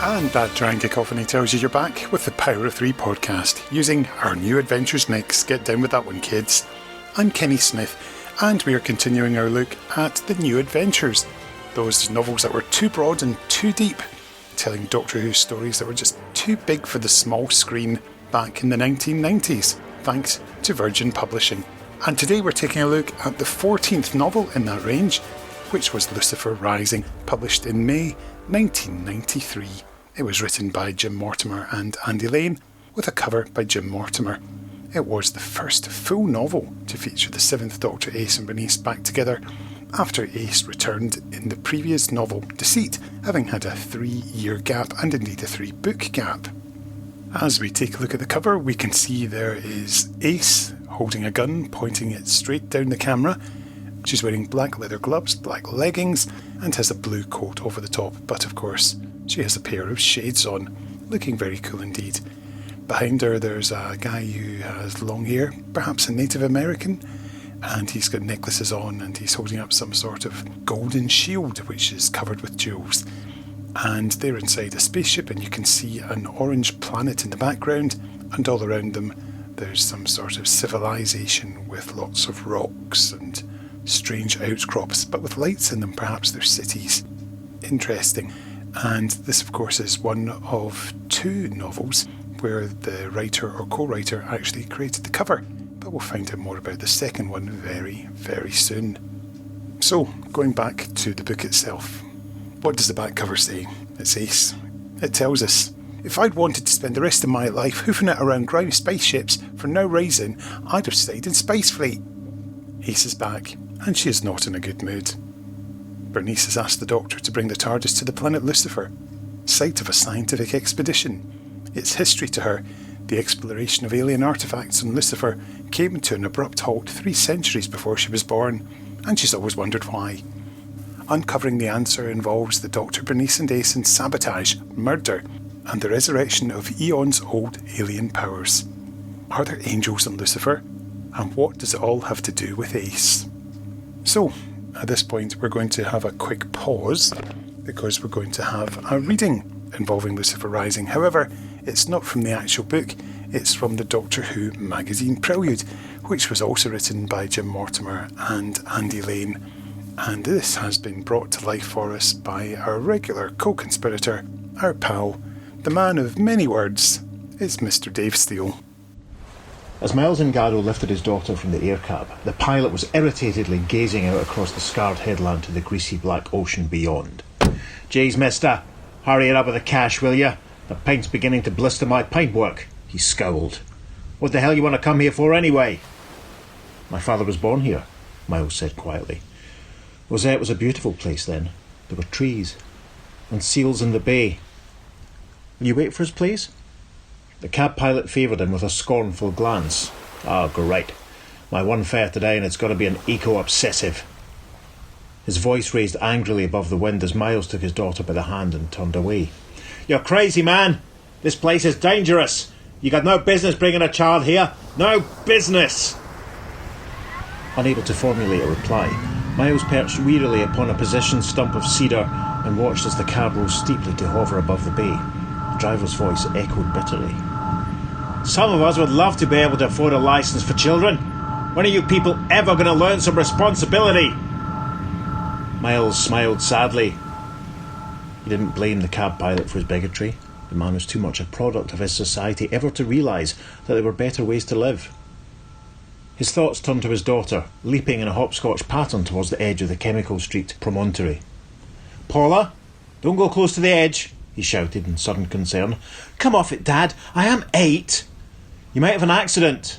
And that dry cacophony tells you you're back with the Power of Three podcast, using our new adventures next. Get down with that one, kids. I'm Kenny Smith, and we are continuing our look at the new adventures. Those novels that were too broad and too deep, telling Doctor Who stories that were just too big for the small screen back in the 1990s, thanks to Virgin Publishing. And today we're taking a look at the 14th novel in that range, which was Lucifer Rising, published in May 1993. It was written by Jim Mortimer and Andy Lane, with a cover by Jim Mortimer. It was the first full novel to feature the 7th Doctor, Ace and Bernice back together, after Ace returned in the previous novel, Deceit, having had a 3-year gap and indeed a 3-book gap. As we take a look at the cover, we can see there is Ace holding a gun, pointing it straight down the camera. She's wearing black leather gloves, black leggings, and has a blue coat over the top, but of course she has a pair of shades on, looking very cool indeed. Behind her there's a guy who has long hair, perhaps a Native American, and he's got necklaces on and he's holding up some sort of golden shield which is covered with jewels. And they're inside a spaceship, and you can see an orange planet in the background, and all around them there's some sort of civilization with lots of rocks and strange outcrops, but with lights in them. Perhaps they're cities. Interesting. And this of course is one of 2 novels where the writer or co-writer actually created the cover, but we'll find out more about the second one very, very soon. So, going back to the book itself, what does the back cover say? It's Ace. It tells us, if I'd wanted to spend the rest of my life hoofing it around ground spaceships for no reason, I'd have stayed in Space Fleet. Ace is back, and she is not in a good mood. Bernice has asked the Doctor to bring the TARDIS to the planet Lucifer, site of a scientific expedition. Its history to her, the exploration of alien artefacts on Lucifer, came to an abrupt halt 3 centuries before she was born, and she's always wondered why. Uncovering the answer involves the Doctor, Bernice and Ace in sabotage, murder, and the resurrection of eons-old alien powers. Are there angels on Lucifer? And what does it all have to do with Ace? So, at this point we're going to have a quick pause, because we're going to have a reading involving Lucifer Rising. However, it's not from the actual book, it's from the Doctor Who magazine Prelude, which was also written by Jim Mortimer and Andy Lane. And this has been brought to life for us by our regular co-conspirator, our pal, the man of many words, it's Mr. Dave Steele. As Miles Ngaro lifted his daughter from the air cab, the pilot was irritatedly gazing out across the scarred headland to the greasy black ocean beyond. "Jeez, mister, hurry it up with the cash, will you? The paint's beginning to blister my paintwork," he scowled. "What the hell you want to come here for anyway?" "My father was born here," Miles said quietly. Rosette was a beautiful place then. There were trees and seals in the bay. "Will you wait for us, please?" The cab pilot favoured him with a scornful glance. "Oh, great. My one fare today, and it's got to be an eco-obsessive." His voice raised angrily above the wind as Miles took his daughter by the hand and turned away. "You're crazy, man. This place is dangerous. You got no business bringing a child here. No business." Unable to formulate a reply, Miles perched wearily upon a positioned stump of cedar and watched as the cab rose steeply to hover above the bay. The driver's voice echoed bitterly. "Some of us would love to be able to afford a licence for children. When are you people ever going to learn some responsibility?" Miles smiled sadly. He didn't blame the cab pilot for his bigotry. The man was too much a product of his society ever to realise that there were better ways to live. His thoughts turned to his daughter, leaping in a hopscotch pattern towards the edge of the chemical-streaked promontory. "Paula, don't go close to the edge," he shouted in sudden concern. "Come off it, Dad. I am 8. You might have an accident."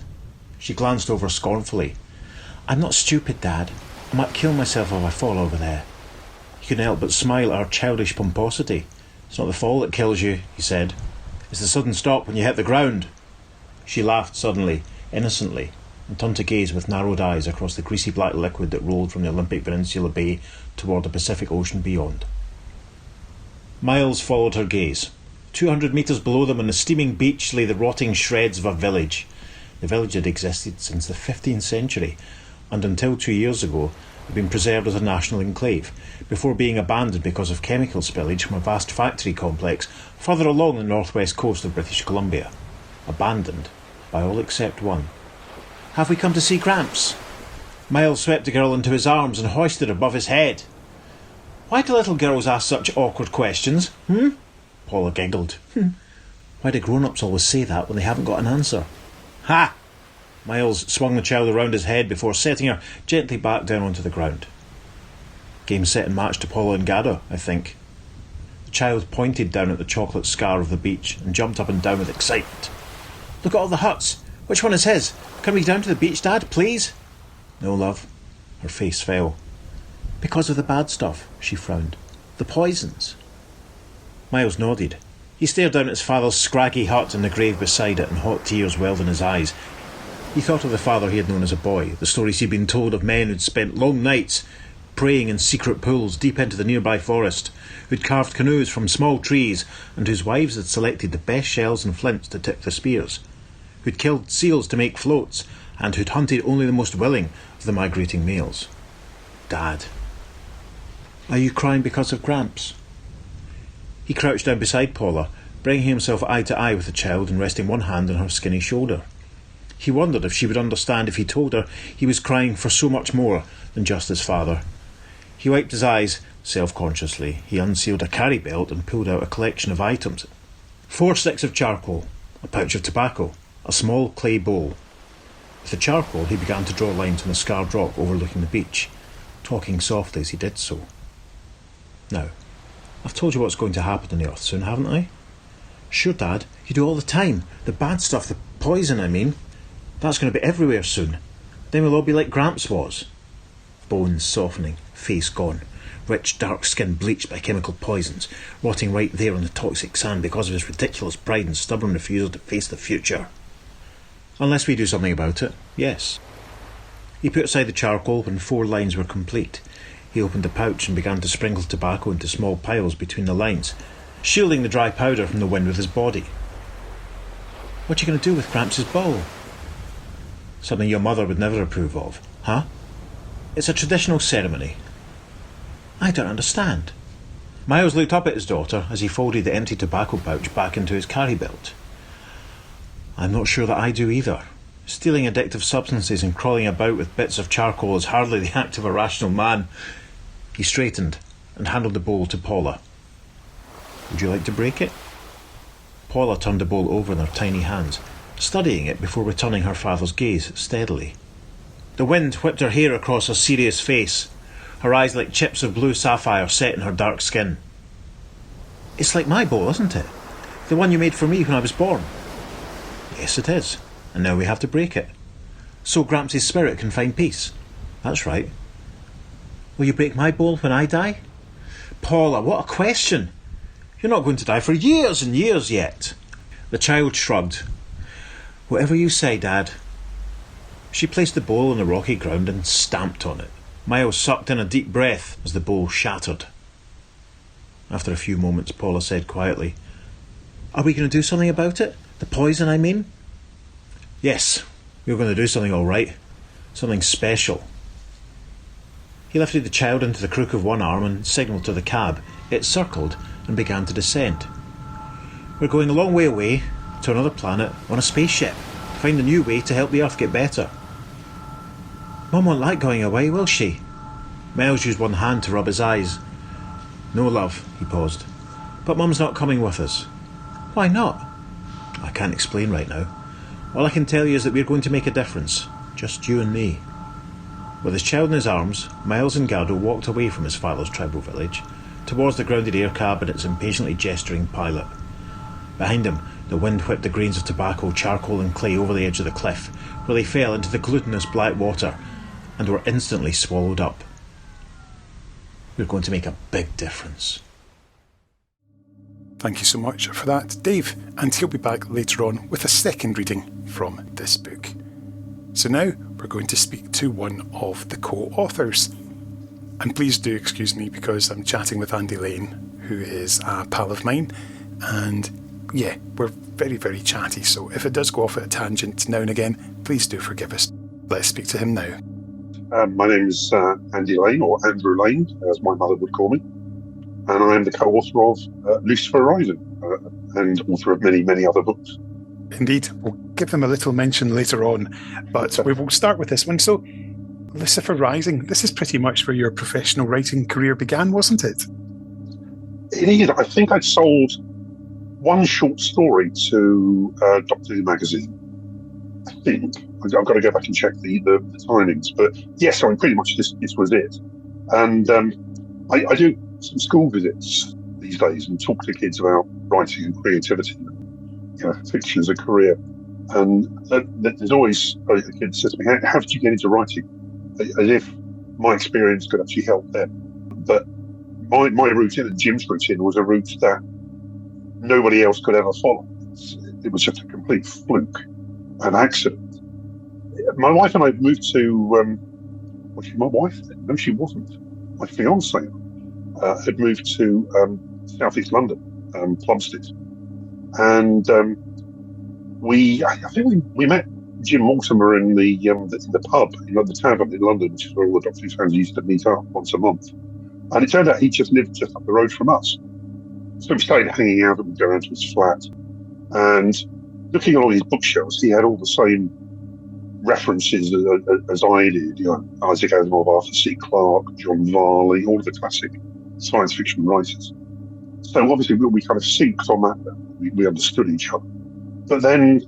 She glanced over scornfully. "I'm not stupid, Dad. I might kill myself if I fall over there." He couldn't help but smile at her childish pomposity. "It's not the fall that kills you," he said. "It's the sudden stop when you hit the ground." She laughed suddenly, innocently, and turned to gaze with narrowed eyes across the greasy black liquid that rolled from the Olympic Peninsula Bay toward the Pacific Ocean beyond. Miles followed her gaze. 200 metres below them on the steaming beach lay the rotting shreds of a village. The village had existed since the 15th century, and until 2 years ago, had been preserved as a national enclave, before being abandoned because of chemical spillage from a vast factory complex further along the northwest coast of British Columbia. Abandoned by all except one. "Have we come to see Gramps?" Miles swept the girl into his arms and hoisted her above his head. "Why do little girls ask such awkward questions, Paula giggled. Why do grown-ups always say that when they haven't got an answer? Ha! Miles swung the child around his head before setting her gently back down onto the ground. "Game, set and match to Paula and Gado, I think." The child pointed down at the chocolate scar of the beach and jumped up and down with excitement. "Look at all the huts. Which one is his? Can we down to the beach, Dad, please?" "No, love." Her face fell. "Because of the bad stuff," she frowned. "The poisons." Miles nodded. He stared down at his father's scraggy hut and the grave beside it, and hot tears welled in his eyes. He thought of the father he had known as a boy, the stories he'd been told of men who'd spent long nights praying in secret pools deep into the nearby forest, who'd carved canoes from small trees, and whose wives had selected the best shells and flints to tip the spears, who'd killed seals to make floats, and who'd hunted only the most willing of the migrating males. Dad. "Are you crying because of Gramps?" He crouched down beside Paula, bringing himself eye to eye with the child and resting one hand on her skinny shoulder. He wondered if she would understand if he told her he was crying for so much more than just his father. He wiped his eyes self-consciously. He unsealed a carry belt and pulled out a collection of items. 4 sticks of charcoal, a pouch of tobacco, a small clay bowl. With the charcoal, he began to draw lines on the scarred rock overlooking the beach, talking softly as he did so. "Now, I've told you what's going to happen on the earth soon, haven't I?" "Sure, Dad. You do all the time. The bad stuff, the poison, I mean. That's going to be everywhere soon. Then we'll all be like Gramps was." Bones softening, face gone. Rich, dark skin bleached by chemical poisons, rotting right there on the toxic sand because of his ridiculous pride and stubborn refusal to face the future. "Unless we do something about it, yes." He put aside the charcoal when 4 lines were complete. He opened the pouch and began to sprinkle tobacco into small piles between the lines, shielding the dry powder from the wind with his body. "What are you going to do with Gramps' bowl?" "Something your mother would never approve of." "Huh?" "It's a traditional ceremony." "I don't understand." Miles looked up at his daughter as he folded the empty tobacco pouch back into his carry belt. "I'm not sure that I do either. Stealing addictive substances and crawling about with bits of charcoal is hardly the act of a rational man." He straightened and handed the bowl to Paula. "Would you like to break it?" Paula turned the bowl over in her tiny hands, studying it before returning her father's gaze steadily. The wind whipped her hair across her serious face, her eyes like chips of blue sapphire set in her dark skin. "It's like my bowl, isn't it? The one you made for me when I was born." "Yes, it is. And now we have to break it. So Gramps' spirit can find peace." "That's right." "Will you break my bowl when I die?" "Paula, what a question! You're not going to die for years and years yet." The child shrugged. "Whatever you say, Dad." She placed the bowl on the rocky ground and stamped on it. Miles sucked in a deep breath as the bowl shattered. After a few moments, Paula said quietly, "Are we going to do something about it? The poison, I mean?" "Yes, we're going to do something all right. Something special." He lifted the child into the crook of one arm and signalled to the cab. It circled and began to descend. "We're going a long way away, to another planet, on a spaceship, to find a new way to help the Earth get better." "Mum won't like going away, will she?" Miles used one hand to rub his eyes. "No, love," he paused. "But Mum's not coming with us." "Why not?" "I can't explain right now. All I can tell you is that we're going to make a difference. Just you and me." With his child in his arms, Miles and Gado walked away from his father's tribal village, towards the grounded air cab and its impatiently gesturing pilot. Behind him, the wind whipped the grains of tobacco, charcoal and clay over the edge of the cliff, where they fell into the glutinous black water and were instantly swallowed up. "We're going to make a big difference." Thank you so much for that, Dave, and he'll be back later on with a second reading from this book. So now we're going to speak to one of the co-authors. And please do excuse me because I'm chatting with Andy Lane, who is a pal of mine, and yeah, we're very, very chatty, so if it does go off at a tangent now and again, please do forgive us. Let's speak to him now. My name is Andy Lane, or Andrew Lane, as my mother would call me. And I am the co-author of Lucifer Rising, and author of many, many other books. Indeed. We'll give them a little mention later on, but we will start with this one. So, Lucifer Rising, this is pretty much where your professional writing career began, wasn't it? It is. I think I'd sold one short story to Doctor Who magazine. I think. I've got to go back and check the timings. But yes, I mean, pretty much this was it. And I do some school visits these days and talk to kids about writing and creativity, fiction as a career. And there's always a kid says to me, how did you get into writing? As if my experience could actually help them. But my routine and Jim's routine was a route that nobody else could ever follow. It was just a complete fluke, an accident. My wife and I moved to, was she my wife then? No, she wasn't. My fiancée had moved to southeast London, Plumstead. And I think we met Jim Mortimer in the pub, the tavern in London, which is where all the Doctor Who fans used to meet up once a month. And it turned out he just lived just up the road from us. So we started hanging out and we'd go around to his flat. And looking at all his bookshelves, he had all the same references as I did. Isaac Asimov, Arthur C. Clarke, John Varley, all of the classic science fiction writers. So obviously we kind of synced on that. We understood each other. But then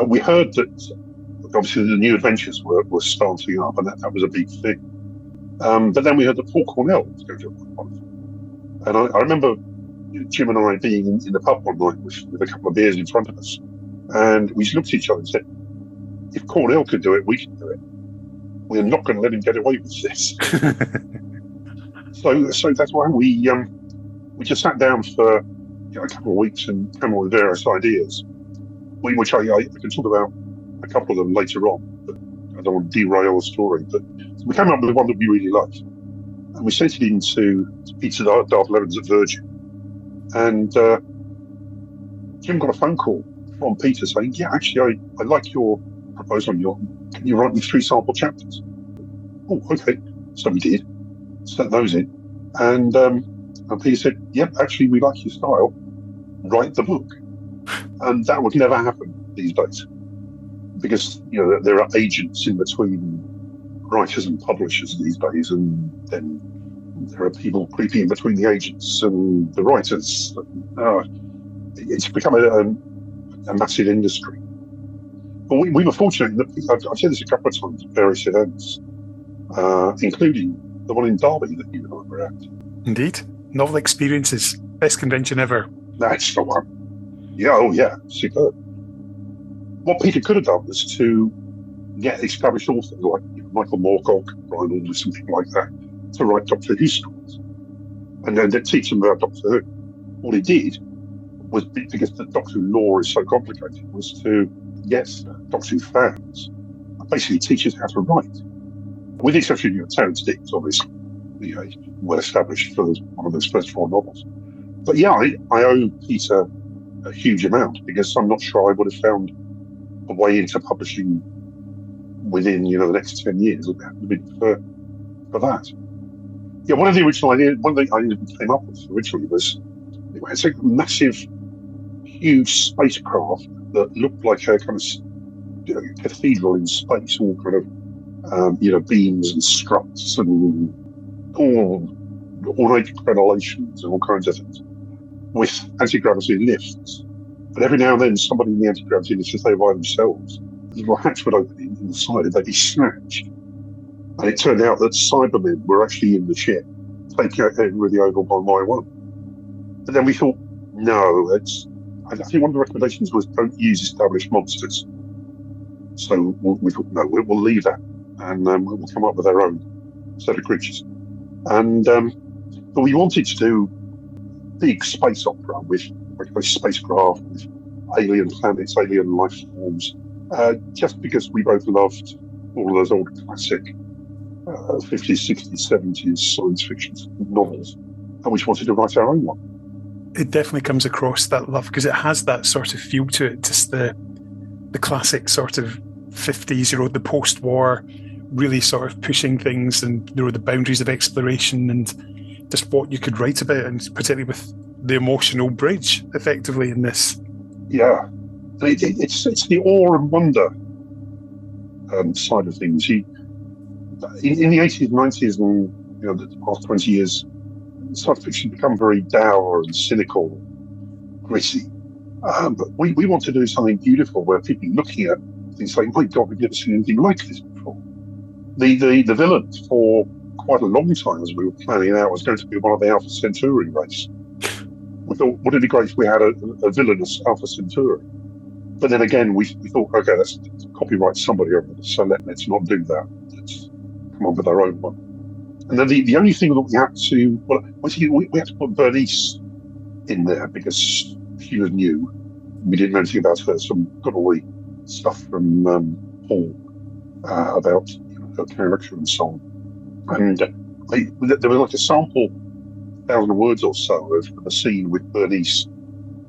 we heard that obviously the New Adventures were starting up, and that was a big thing. But then we heard that Paul Cornell was going to one. And I remember Jim and I being in the pub one night with a couple of beers in front of us. And we looked at each other and said, if Cornell can do it, we can do it. We're not going to let him get away with this. So that's why we just sat down for a couple of weeks and came up with various ideas, which I can talk about a couple of them later on, but I don't want to derail the story. But we came up with one that we really liked, and we sent it in to Peter Darth-Levens at Virgin, and Jim got a phone call from Peter saying, yeah, actually, I like your proposal. Can you write me 3 sample chapters? Oh, okay. So we did. Sent those in. And Peter said, yep, actually, we like your style. Write the book. And that would never happen these days. Because, there are agents in between writers and publishers these days. And then there are people creeping in between the agents and the writers. It's become a massive industry. But we were fortunate that I've said this a couple of times at various events, including the one in Derby that you and I were at. Indeed. Novel experiences. Best convention ever. That's the one. Yeah, oh yeah, superb. What Peter could have done was to get established authors like Michael Moorcock, Brian Aldiss, something like that, to write Doctor Who stories. And then to teach them about Doctor Who. What he did was, because the Doctor Who lore is so complicated, was to get Doctor Who fans basically teach us how to write. With the exception of Terence Dicks, obviously, well established for one of those first 4 novels. But yeah, I owe Peter a huge amount, because I'm not sure I would have found a way into publishing within the next 10 years for that. Yeah, one of the ideas we came up with originally was it's a massive, huge spacecraft that looked like a kind of cathedral in space, all kind of beams and struts and all ornate crenellations and all kinds of things, with anti-gravity lifts. But every now and then, somebody in the anti-gravity lift, if they were by themselves, the little hatch would open in the side and they'd be snatched. And it turned out that Cybermen were actually in the ship, taking out really over one by one. But then we thought, no, I think one of the recommendations was don't use established monsters. So we thought, no, we'll leave that, and we'll come up with our own set of creatures. And but we wanted to do big space opera with a spacecraft, with alien planets, alien life forms, just because we both loved all of those old classic 50s, 60s, 70s science fiction novels, and we just wanted to write our own one. It definitely comes across, that love, because it has that sort of feel to it, just the classic sort of 50s, the post-war really sort of pushing things and the boundaries of exploration and just what you could write about, and particularly with the emotional bridge effectively in this. Yeah, it's the awe and wonder side of things. In the 80s and 90s and the past 20 years, science fiction become very dour and cynical, gritty. But we want to do something beautiful where people looking at things like, my God, we've never seen anything like this before. The villain for quite a long time, as we were planning out, was going to be one of the Alpha Centauri race. We thought, wouldn't it be great if we had a villainous Alpha Centauri? But then again, we thought, okay, let's copyright somebody over this, so let's not do that. Let's come up with our own one. And then the only thing that we had to, we had to put Bernice in there because she was new. We didn't know anything about her, so we got all the stuff from Paul about her character and so on. And there was like a sample 1,000 words or so of a scene with Bernice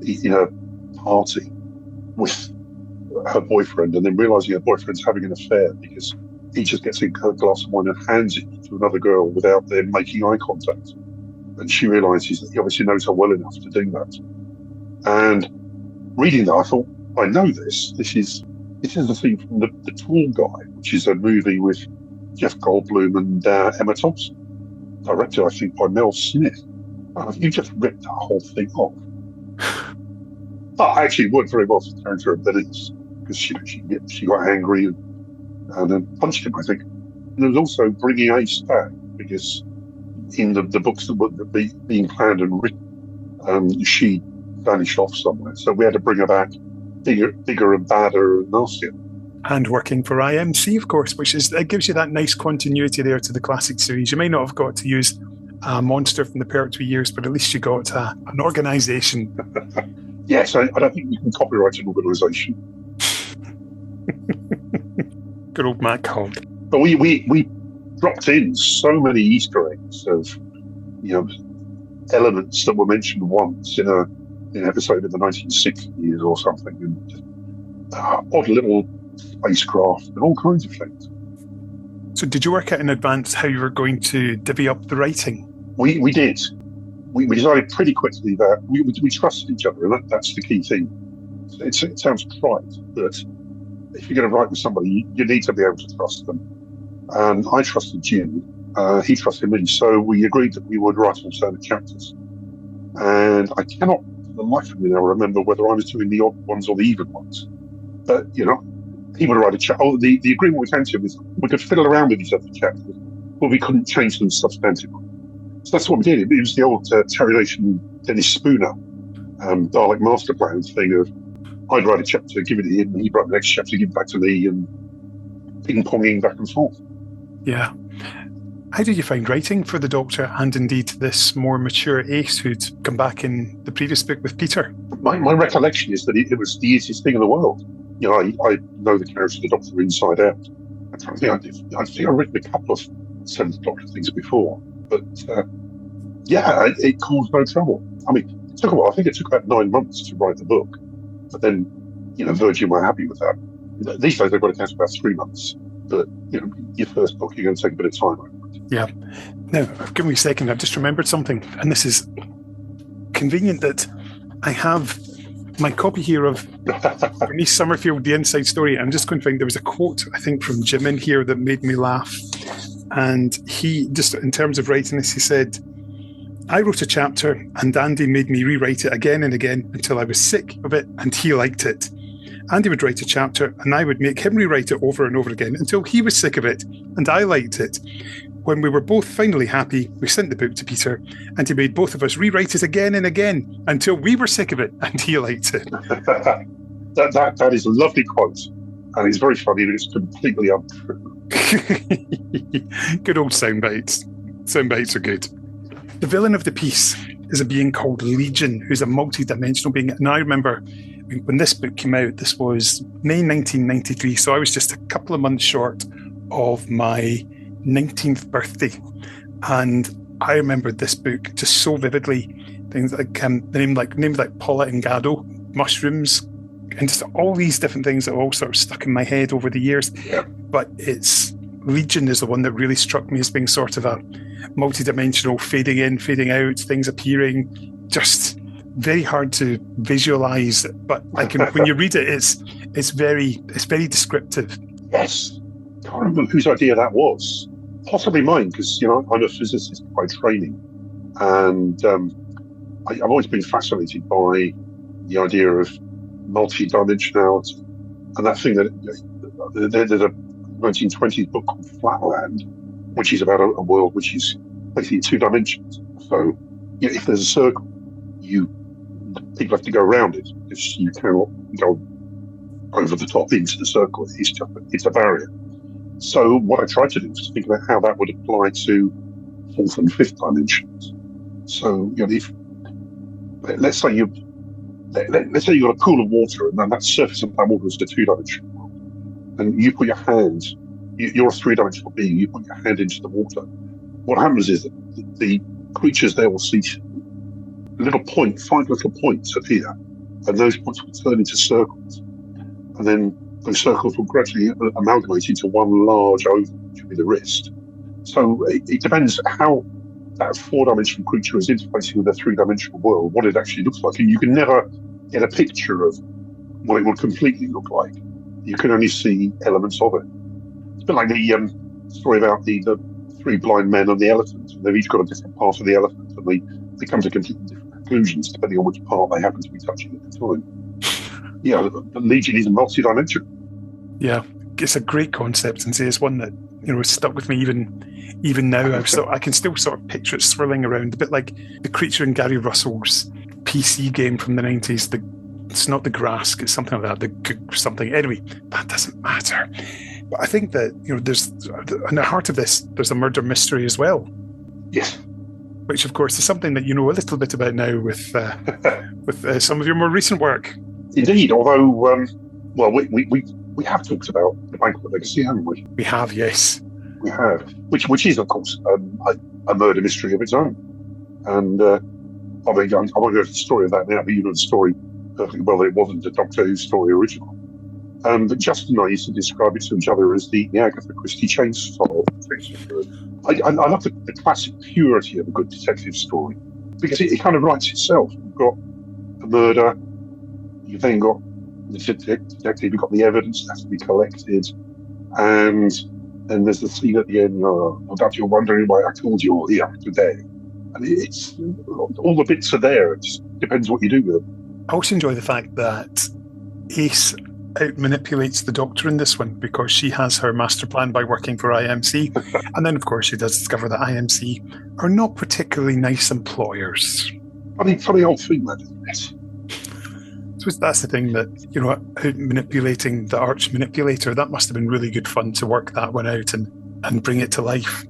in a party with her boyfriend, and then realising her boyfriend's having an affair because he just gets a glass of wine and hands it to another girl without them making eye contact. And she realises that he obviously knows her well enough to do that. And reading that, I thought, I know this. This is the scene from the Tall Guy, which is a movie with Jeff Goldblum and Emma Thompson, directed, I think, by Mel Smith. You just ripped that whole thing off. But actually, it worked very well for the character of Bernice, because she got angry and then punched him, I think. And there was also bringing Ace back, because in the books that were being planned and written, she vanished off somewhere. So we had to bring her back bigger and badder and nastier. And working for IMC, of course, it gives you that nice continuity there to the classic series. You may not have got to use a monster from the Pertwee years, but at least you got an organisation. Yes, I don't think you can copyright an organisation. Good old Matt Hogg. But we dropped in so many Easter eggs of elements that were mentioned once in an episode of the 1960s or something, and just, odd little spacecraft and all kinds of things. So did you work out in advance how you were going to divvy up the writing? We did. We decided pretty quickly that we trusted each other, and that's the key thing. It sounds trite, but if you're going to write with somebody, you need to be able to trust them. And I trusted Jim, he trusted me, so we agreed that we would write alternate chapters. And I cannot, for the life of me now, remember whether I was doing the odd ones or the even ones. But, he would write a chapter. Oh, the agreement we came to was we could fiddle around with each other's chapters, but we couldn't change them substantively. So that's what we did. It was the old Terry Nation, Dennis Spooner, Dalek master plan thing of I'd write a chapter, give it to him, and he'd write the next chapter, give it back to me, and ping-ponging back and forth. Yeah. How did you find writing for the Doctor and indeed this more mature Ace who'd come back in the previous book with Peter? My recollection is that it was the easiest thing in the world. I know the character of the Doctor inside out. I think I've written a couple of Seventh Doctor things before, but it caused no trouble. I mean, it took a while. I think it took about 9 months to write the book, but then, Virgin were happy with that. These days they've got it down to about 3 months, but your first book, you're going to take a bit of time over it. Yeah. Now, give me a second. I've just remembered something, and this is convenient that I have my copy here of Bernice Summerfield, The Inside Story. I'm just going to find, there was a quote, I think, from Jim in here that made me laugh. And he, just in terms of writing this, he said, I wrote a chapter and Andy made me rewrite it again and again until I was sick of it and he liked it. Andy would write a chapter and I would make him rewrite it over and over again until he was sick of it and I liked it. When we were both finally happy, we sent the book to Peter and he made both of us rewrite it again and again until we were sick of it and he liked it. That is a lovely quote, and it's very funny and it's completely untrue. Good old sound bites. Sound bites are good. The villain of the piece is a being called Legion, who's a multi-dimensional being. And I remember when this book came out, this was May 1993, so I was just a couple of months short of my 19th birthday. And I remembered this book just so vividly. Things like names like Paula and Gado, mushrooms, and just all these different things that have all sort of stuck in my head over the years. Yeah. But it's Legion is the one that really struck me as being sort of a multi-dimensional, fading in, fading out, things appearing, just very hard to visualize. But I can, when you read it, it's very descriptive. Yes. I can't remember whose idea that was. Possibly mine, because I'm a physicist by training, and I've always been fascinated by the idea of multi-dimensionality, and that thing that there's a 1920s book called Flatland, which is about a world which is basically 2 dimensions. So if there's a circle, people have to go around it, because you cannot go over the top into the circle. It's a barrier. So what I tried to do was think about how that would apply to 4th and 5th dimensions. So if let's say you've got a pool of water, and then that surface of that water is a 2-dimensional world, and you put your hand, you're a 3-dimensional being, you put your hand into the water. What happens is that the creatures there will see 5 little points appear, and those points will turn into circles, and then those circles will gradually amalgamate into one large oval, which will be the wrist. So it depends how that 4-dimensional creature is interfacing with a 3-dimensional world, what it actually looks like. And you can never get a picture of what it would completely look like. You can only see elements of it. It's a bit like the story about the 3 blind men and the elephant. They've each got a different part of the elephant, and they come to completely different conclusions depending on which part they happen to be touching at the time. Yeah, the Legion is multi-dimensional. Yeah, it's a great concept, and it's one that has stuck with me even now. I can still sort of picture it swirling around, a bit like the creature in Gary Russell's PC game from the 90s. It's not the Grask, it's something like that. Something. Anyway, that doesn't matter. But I think that there's in the heart of this, there's a murder mystery as well. Yes. Which, of course, is something that you know a little bit about now with some of your more recent work. Indeed, although, we have talked about the Banquet Legacy, haven't we? We have, yes. We have, which is, of course, a murder mystery of its own. And I won't go into the story of that now, but you know the story perfectly well, that it wasn't a Doctor Who story originally. But Justin and I used to describe it to each other as the Agatha Christie chainsaw. I love the classic purity of a good detective story, because it kind of writes itself. You've got a murder, you've then got the detective, you've got the evidence that has to be collected, and then there's the scene at the end, that you're wondering why I called you all here today. And it's all the bits are there. It just depends what you do with them. I also enjoy the fact that Ace out-manipulates the Doctor in this one, because she has her master plan by working for IMC. And then, of course, she does discover that IMC are not particularly nice employers. Funny old thing, that, isn't it? So that's the thing, that, manipulating the arch manipulator, that must have been really good fun to work that one out and bring it to life.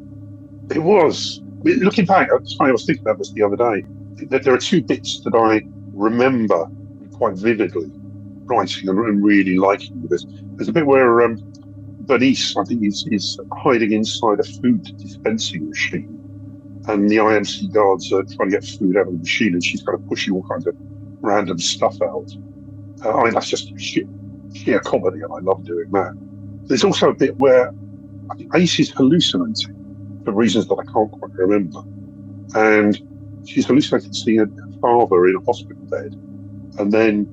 It was. Looking back, it's funny, I was thinking about this the other day. There are 2 bits that I remember quite vividly writing and really liking this. There's a bit where Bernice, I think, is hiding inside a food dispensing machine, and the IMC guards are trying to get food out of the machine, and she's kind of pushing all kinds of random stuff out. That's just sheer comedy, and I love doing that. There's also a bit where I think Ace is hallucinating for reasons that I can't quite remember, and she's hallucinating seeing her father in a hospital bed, and then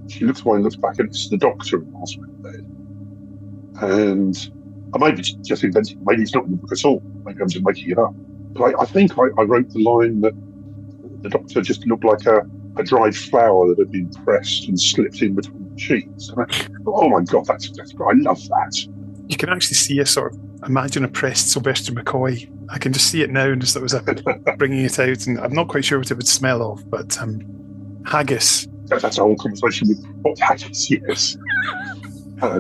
she looks away and looks back, and it's the Doctor in the hospital bed. And I may be just inventing, maybe it's not in the book at all, maybe I'm just making it up. But I think I wrote the line that the Doctor just looked like a dried flower that had been pressed and slipped in between the sheets. And oh my God, that's great. I love that. You can actually see a sort of, imagine a pressed Sylvester McCoy. I can just see it now, and just that was bringing it out, and I'm not quite sure what it would smell of, but haggis. That's a whole conversation with what haggis, yes.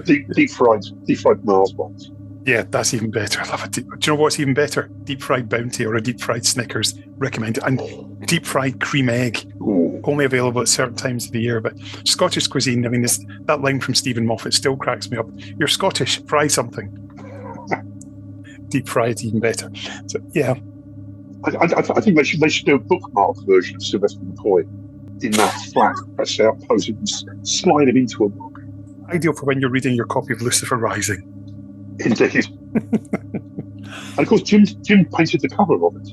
Deep fried Mars bars. Yeah, that's even better. I love it. Do you know what's even better? Deep fried Bounty or a deep fried Snickers. Recommend it. And deep fried cream egg. Ooh. Only available at certain times of the year. But Scottish cuisine, I mean, that line from Stephen Moffat still cracks me up. You're Scottish, fry something. Deep fried, even better. So, yeah. I think they should do a bookmark version of Sylvester McCoy in that flat, press out pose, and slide him into a book. Ideal for when you're reading your copy of Lucifer Rising. Indeed. And of course, Jim painted the cover of it.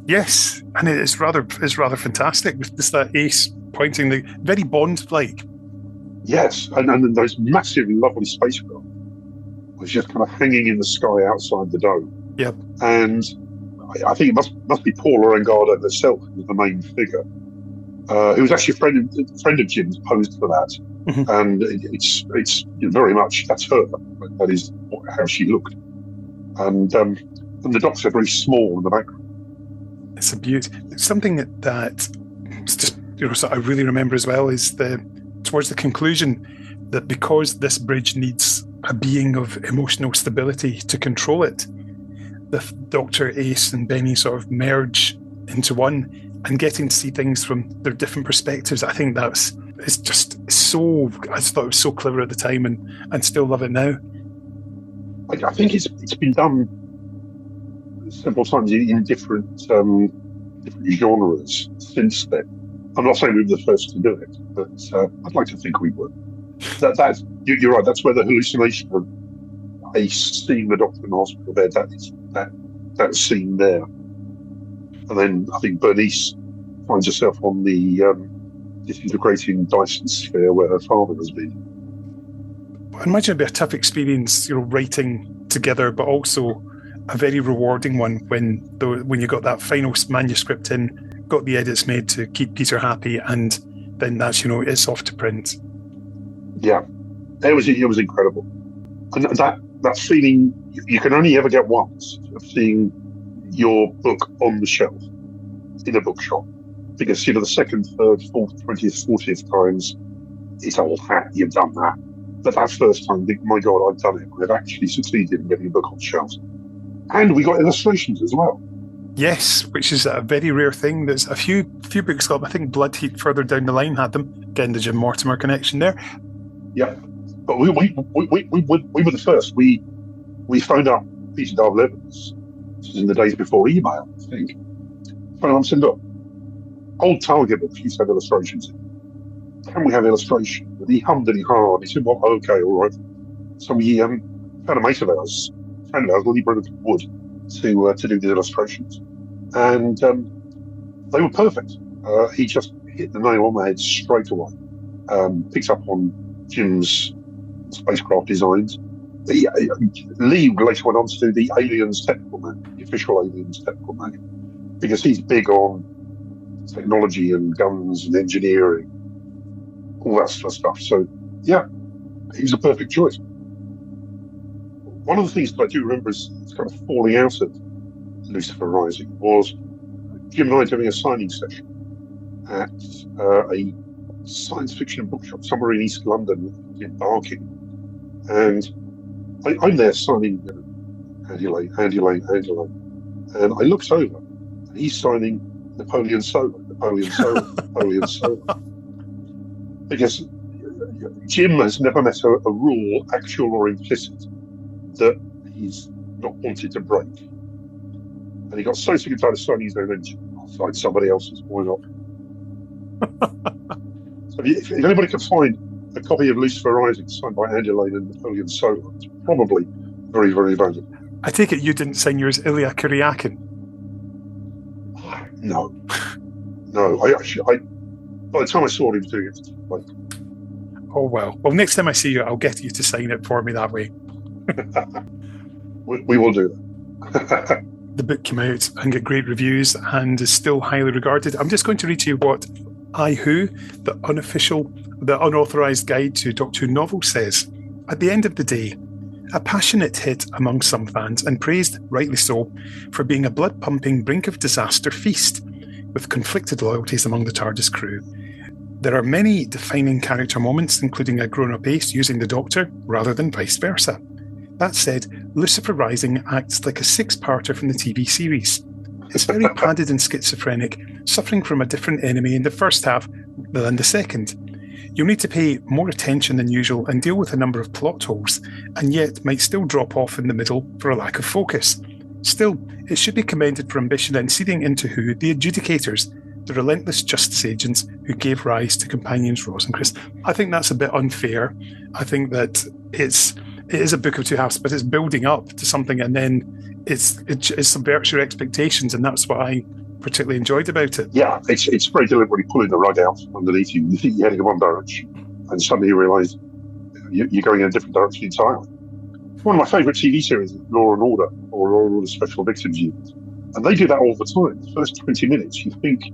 Yes, and it's rather fantastic with just that ace pointing, the very Bond-like. Yes, and then those massive, lovely spacecraft was just kind of hanging in the sky outside the dome. Yep. And I think it must be Paula Engardo herself who was the main figure. Who was actually a friend of Jim's, posed for that. Mm-hmm. And it's very much, that's her. That is how she looked. And the Doctor very small in the background. It's a beauty. Something that it's just, so I really remember as well is towards the conclusion that because this bridge needs a being of emotional stability to control it, the Doctor, Ace, and Benny sort of merge into one, and getting to see things from their different perspectives. I think it's just so. I just thought it was so clever at the time, and still love it now. I think it's been done several times in different genres since then. I'm not saying we were the first to do it, but I'd like to think we were. You're right. That's where the hallucination of Ace seeing the Doctor in the hospital bed. That scene there, and then I think Bernice finds herself on the disintegrating Dyson sphere where her father has been. I imagine it'd be a tough experience, writing together, but also a very rewarding one when you got that final manuscript in, got the edits made to keep Peter happy, and then that's it's off to print. Yeah, it was incredible, and that feeling you can only ever get once of seeing your book on the shelf in a bookshop, because the second, third, fourth, 20th, 40th times it's old hat, you've done that. But that first time, my God, I've done it. I've actually succeeded in getting a book on shelves. And we got illustrations as well. Yes, which is a very rare thing. There's a few books got, I think Blood Heat further down the line had them. Again, the Jim Mortimer connection there. Yeah, but we were the first. We phoned up Peter Darvill Evans. This was in the days before email, I think. Phoned up and said, look, old Target books used to have illustrations in. Can we have illustration? And he hummed and he hawed. He said, well, okay, all right. So we found a mate of ours, Lee Brennington Wood, to do the illustrations. And they were perfect. He just hit the nail on the head straight away. Picked up on Jim's spacecraft designs. Lee later went on to do the Aliens Technical Manual, the official Aliens Technical Manual, because he's big on technology and guns and engineering, all that sort of stuff. So, yeah, he was a perfect choice. One of the things that I do remember is kind of falling out of Lucifer Rising was Jim and I having a signing session at a science fiction bookshop somewhere in East London in Barking. And I'm there signing Andy Lane. And I looked over and he's signing Napoleon Solo. Because Jim has never met a rule, actual or implicit, that he's not wanted to break. And he got so sick and tired of signing his own engine, I'll sign somebody else's, why not? So if anybody can find a copy of Lucifer Rising signed by Andy Lane and Napoleon Solo, it's probably very, very valuable. I take it you didn't sign yours Ilya Kuryakin? No. By the time I saw him doing it, like... Oh, well. Well, next time I see you, I'll get you to sign it for me that way. we will do that. The book came out and got great reviews and is still highly regarded. I'm just going to read to you what I Who, the unauthorised guide to Doctor Who novels, says. At the end of the day, a passionate hit among some fans, and praised, rightly so, for being a blood-pumping brink of disaster feast, with conflicted loyalties among the TARDIS crew. There are many defining character moments, including a grown-up Ace using the Doctor, rather than vice versa. That said, Lucifer Rising acts like a six-parter from the TV series. It's very padded and schizophrenic, suffering from a different enemy in the first half than the second. You'll need to pay more attention than usual and deal with a number of plot holes, and yet might still drop off in the middle for a lack of focus. Still, it should be commended for ambition and seeding into Who, the adjudicators, the relentless justice agents who gave rise to Companions Rose and Chris. I think that's a bit unfair. I think that it's it is a book of two halves, but it's building up to something, and then it subverts your expectations, and that's what I particularly enjoyed about it. Yeah, it's very deliberately pulling the rug out underneath you. You think you're heading in one direction, and suddenly you realise you're going in a different direction entirely. One of my favourite TV series is Law and Order, or Law and Order Special Victims Unit, and they do that all the time. The first 20 minutes, you think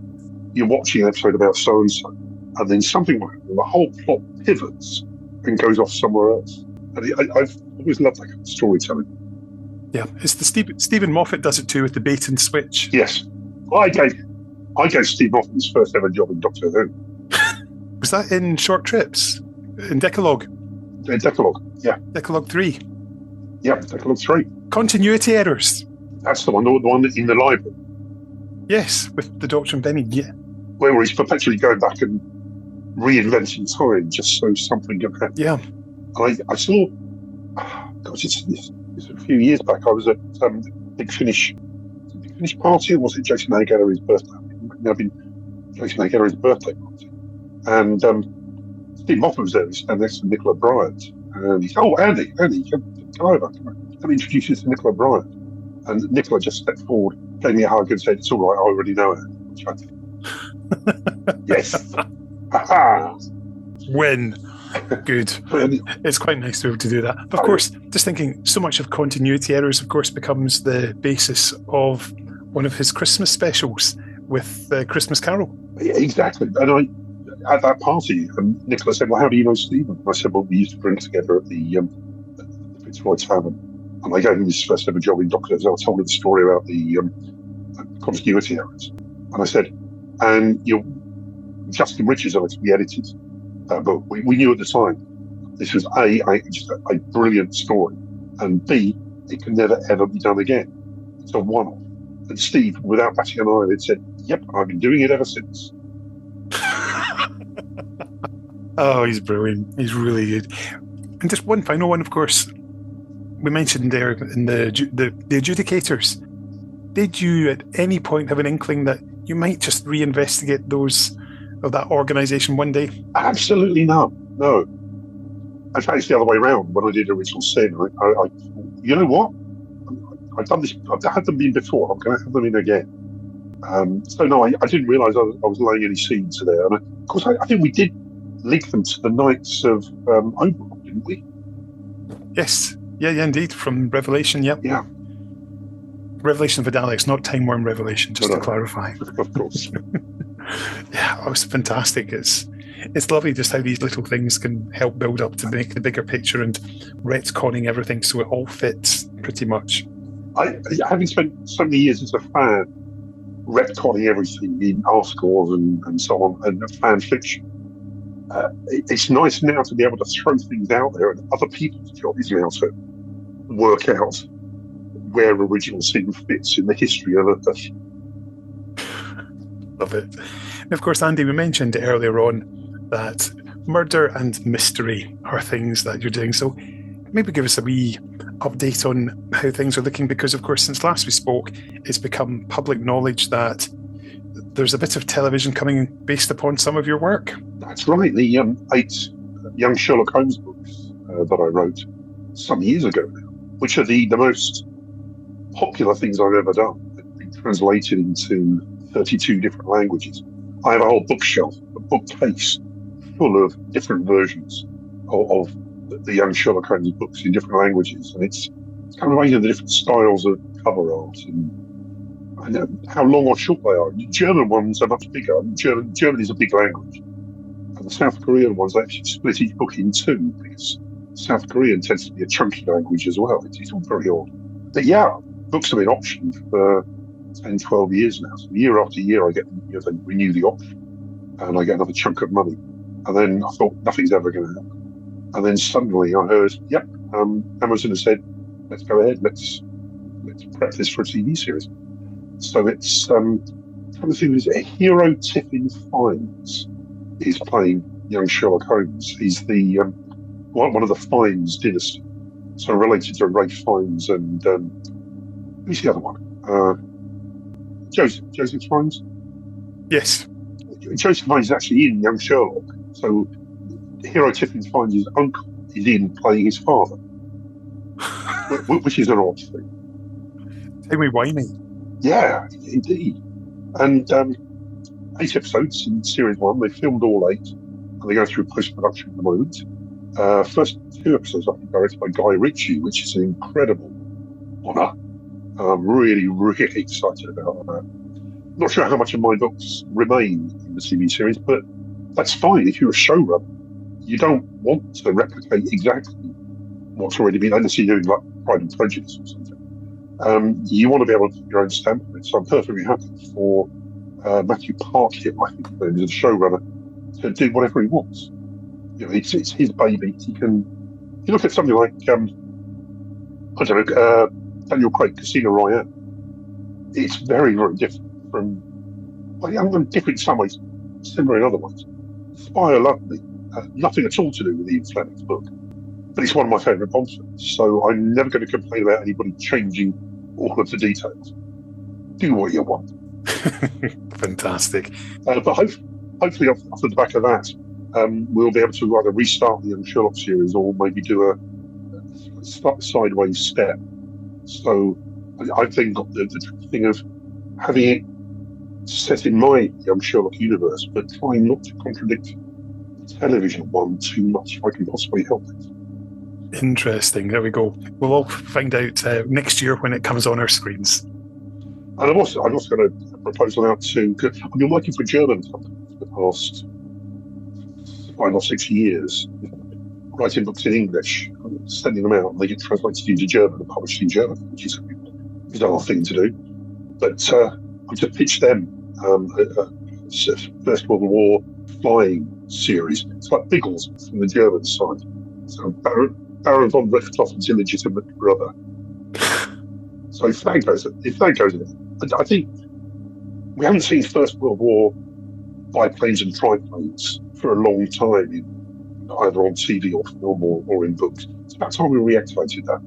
you're watching an episode about so and so, and then something like that, the whole plot pivots and goes off somewhere else. And I've always loved that kind of storytelling. Yeah, it's the Stephen Moffat does it too with the bait and switch. Yes, I gave Steve Moffat his first ever job in Doctor Who. Was that in Short Trips? In Decalogue? Decalogue, yeah. Decalogue 3. Yeah, Decalogue 3. Continuity errors. That's the one in the library. Yes, with the Doctor and Benny, yeah. Where he's perpetually going back and reinventing time just so something can happen. Yeah. I saw, gosh, it's a few years back, I was at Big Finish party, or was it Jason A. Gallery's birthday? Now been Jason A. Gallery's birthday party. And Steve Moffat was there, and next to Nicola Bryant. And he said, "Oh, Andy, come over. Come introduce you to Nicola Bryant." And Nicola just stepped forward, gave me a hug and said, "It's all right, I already know her." Which I did. Yes. Ha-ha. Win. Good. It's quite nice to be able to do that. Of course, just thinking, so much of continuity errors, of course, becomes the basis of one of his Christmas specials with Christmas Carol. Yeah, exactly. And at that party, Nicola said, "Well, how do you know Stephen?" I said, "Well, we used to drink together at the Fitzroy Tavern." And I gave him his first ever job in Doctor Who. I told him the story about the continuity errors. And I said, "And Justin Richards on it to be edited." But we knew at the time this was just a brilliant story, and B, it can never ever be done again. It's a one-off. And Steve, without batting an eyelid, said, "Yep, I've been doing it ever since." Oh, he's brilliant. He's really good. And just one final one, of course. We mentioned there in the adjudicators. Did you at any point have an inkling that you might just reinvestigate those of that organisation one day? Absolutely not. No. In fact, it's the other way around. When I did Original Sin, I you know what? I've done this. I've had them in before. I'm going to have them in again. So no, I didn't realise I was laying any seeds there. And of course, I think we did link them to the Knights of Oberon, didn't we? Yes. Yeah, indeed. From Revelation, yep. Yeah. Revelation of the Daleks, not Time Worm Revelation, just to clarify. Of course. Yeah, it was fantastic. It's lovely just how these little things can help build up to make the bigger picture and retconning everything so it all fits pretty much. Having spent so many years as a fan, retconning everything in articles and so on, and fan fiction, it's nice now to be able to throw things out there, and other people's job is now to work out where Original Sin fits in the history of Earth. Love it. And of course, Andy, we mentioned earlier on that murder and mystery are things that you're doing. So maybe give us a wee update on how things are looking, because of course, since last we spoke, it's become public knowledge that there's a bit of television coming based upon some of your work. That's right. The 8 Young Sherlock Holmes books that I wrote some years ago now, which are the most popular things I've ever done. They've been translated into 32 different languages. I have a whole bookshelf, a bookcase full of different versions of the Young Sherlock Holmes books in different languages. And it's kind of amazing the different styles of cover art and how long or short they are. The German ones are much bigger. German is a big language. And the South Korean ones actually split each book in two, because South Korean tends to be a chunky language as well. It's all very odd. But yeah, books have been optioned for 10, 12 years now. So year after year, I get they renew the option, and I get another chunk of money. And then I thought nothing's ever going to happen. And then suddenly I heard, yep, Amazon has said, let's go ahead, let's prep this for a TV series. So it's Hero Tiffin Fiennes is playing young Sherlock Holmes. He's the one of the Fiennes dynasty, so related to Ralph Fiennes and who's the other one? Joseph Fiennes. Yes, Joseph Fiennes is actually in Young Sherlock. So Hero Tiffin Fiennes' uncle is in playing his father. which is an odd thing. Timey-wimey. Yeah, indeed. And 8 episodes in series 1. They filmed all 8, and they go through post-production at the moment. First 2 episodes, I think, directed by Guy Ritchie, which is an incredible honour. I'm really, really excited about that. Not sure how much of my books remain in the TV series, but that's fine. If you're a showrunner, you don't want to replicate exactly what's already been, unless you're doing like Pride and Prejudice or something. You want to be able to put your own stamp on it. So I'm perfectly happy for Matthew Parkhill, I think, who's a showrunner, to do whatever he wants. You know, it's his baby. You look at something like I don't know, Daniel Craig, Casino Royale. It's very, very different from, well, different in some ways, similar in other ways. Spire Lovely, nothing at all to do with Ian Fleming's book, but it's one of my favourite Bond films. So I'm never going to complain about anybody changing all of the details. Do what you want. Fantastic. But hopefully, off the back of that, we'll be able to either restart the Young Sherlock series or maybe do a sideways step. So I've then got the thing of having it set in my Young Sherlock universe, but trying not to contradict the television one too much if I can possibly help it. Interesting. There we go. We'll all find out next year when it comes on our screens. And I'm also going to propose out to. I've been working for a German company for the past 5 or 6 years, writing books in English, sending them out, and they get translated into German and published in German, which is a bizarre thing to do. But I just pitched them a First World War flying series. It's like Biggles from the German side. So Baron von Richthofen's illegitimate brother. So if that goes in, I think we haven't seen First World War biplanes and triplanes for a long time, either on TV or film or in books. It's about time we reactivated that.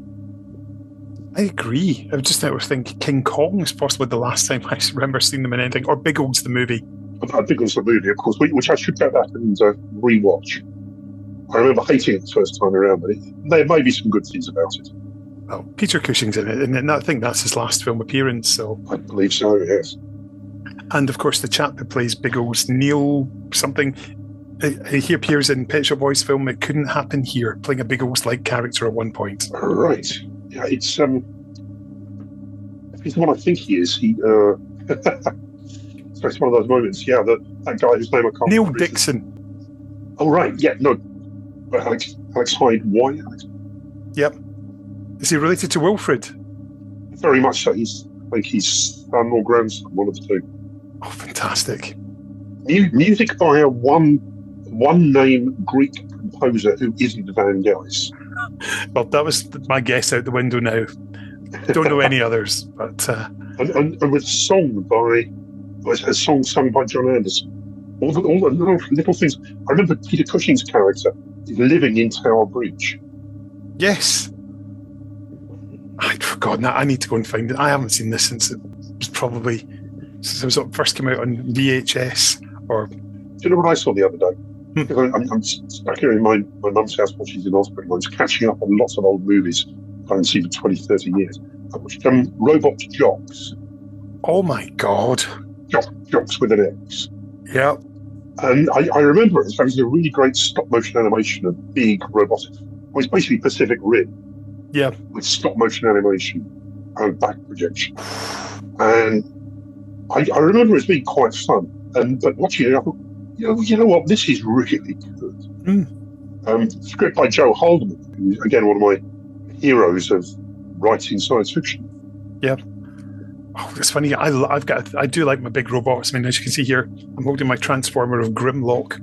I agree. I was just thinking King Kong is possibly the last time I remember seeing them in anything, or Biggles the movie. Biggles the movie, of course, which I should go back and rewatch. I remember hating it the first time around, but there may be some good things about it. Well, Peter Cushing's in it, and I think that's his last film appearance. So I believe so, yes. And of course, the chap who plays Biggles, Neil something, he appears in Pet Shop Boys' film It Couldn't Happen Here, playing a Biggles-like character at one point. Right. Yeah, it's if he's the one I think he is, so it's one of those moments, yeah, that guy whose name I can't Neil remember. Dixon. Oh, right, yeah, no. Alex Hyde White. Yep. Is he related to Wilfred? Very much so. He's like his son or grandson, one of the two. Oh, fantastic. Music by a one-name Greek composer who isn't Van Geis. Well, that was my guess out the window now. Don't know any others, but... And with a song sung by John Anderson. All the little things. I remember Peter Cushing's character is living in Tower Bridge. Yes. I'd forgotten that. I need to go and find it. I haven't seen this since it was first came out on VHS. Or do you know what I saw the other day? Because I'm stuck here in my mum's house while she's in hospital. I was catching up on lots of old movies I haven't seen for 20, 30 years. I watched Robot Jocks. Oh my God. Jocks with an X. Yeah. And I remember it as a really great stop-motion animation of big robotic. Well, it's basically Pacific Rim. Yeah. With stop-motion animation and back projection. And I remember it as being quite fun. But watching it, I thought, you know what, this is really good. Script by Joe Haldeman, who's, again, one of my heroes of writing science fiction. Yeah. Oh, it's funny. I do like my big robots. I mean, as you can see here, I'm holding my Transformer of Grimlock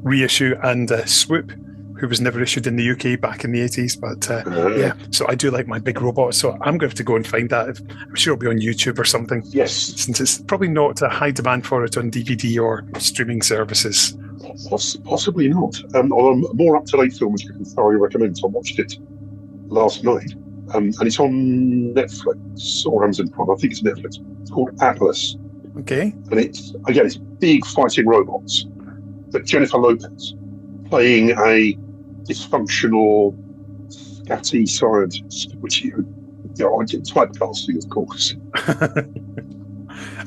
reissue and Swoop, who was never issued in the UK back in the 80s. But yeah, so I do like my big robots. So I'm going to have to go and find that. I'm sure it'll be on YouTube or something. Yes. Since it's probably not a high demand for it on DVD or streaming services. Possibly not. Although a more up-to-date film, which I can thoroughly recommend. So I watched it last night. And it's on Netflix or Amazon Prime. I think it's Netflix. It's called Atlas. Okay. And it's big fighting robots. But Jennifer Lopez playing a dysfunctional scatty scientist, which I get typecasting, of course.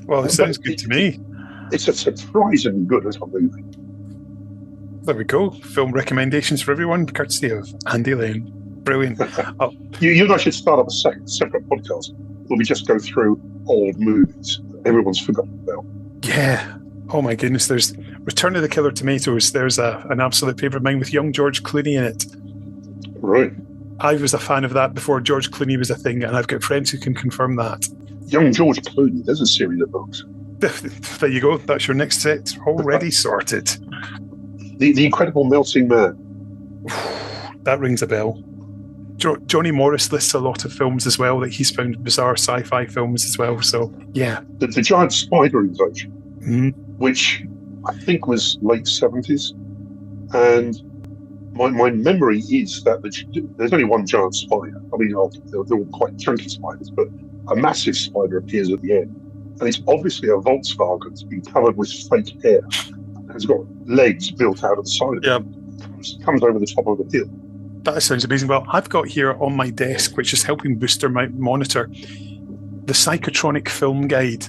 Well, it sounds good to me. It's a surprisingly good as a movie. There we go. Film recommendations for everyone, courtesy of Andy Lane. Brilliant. You and I should start up a separate podcast where we just go through old movies that everyone's forgotten about. Yeah. Oh my goodness. There's Return of the Killer Tomatoes. There's an absolute favourite of mine with young George Clooney in it. Right. I was a fan of that before George Clooney was a thing, and I've got friends who can confirm that. Young George Clooney, there's a series of books. There you go. That's your next set already sorted. The Incredible Melting Man. That rings a bell. Johnny Morris lists a lot of films as well that he's found bizarre sci-fi films as well. So, yeah. The giant spider invasion, Mm-hmm. which I think was late 70s. And my memory is that there's only one giant spider. I mean, they're all quite chunky spiders, but a massive spider appears at the end. And it's obviously a Volkswagen that's been covered with fake hair. And has got legs built out of the side of it. Yeah. Comes over the top of the hill. That sounds amazing. Well, I've got here on my desk, which is helping booster my monitor, the Psychotronic Film Guide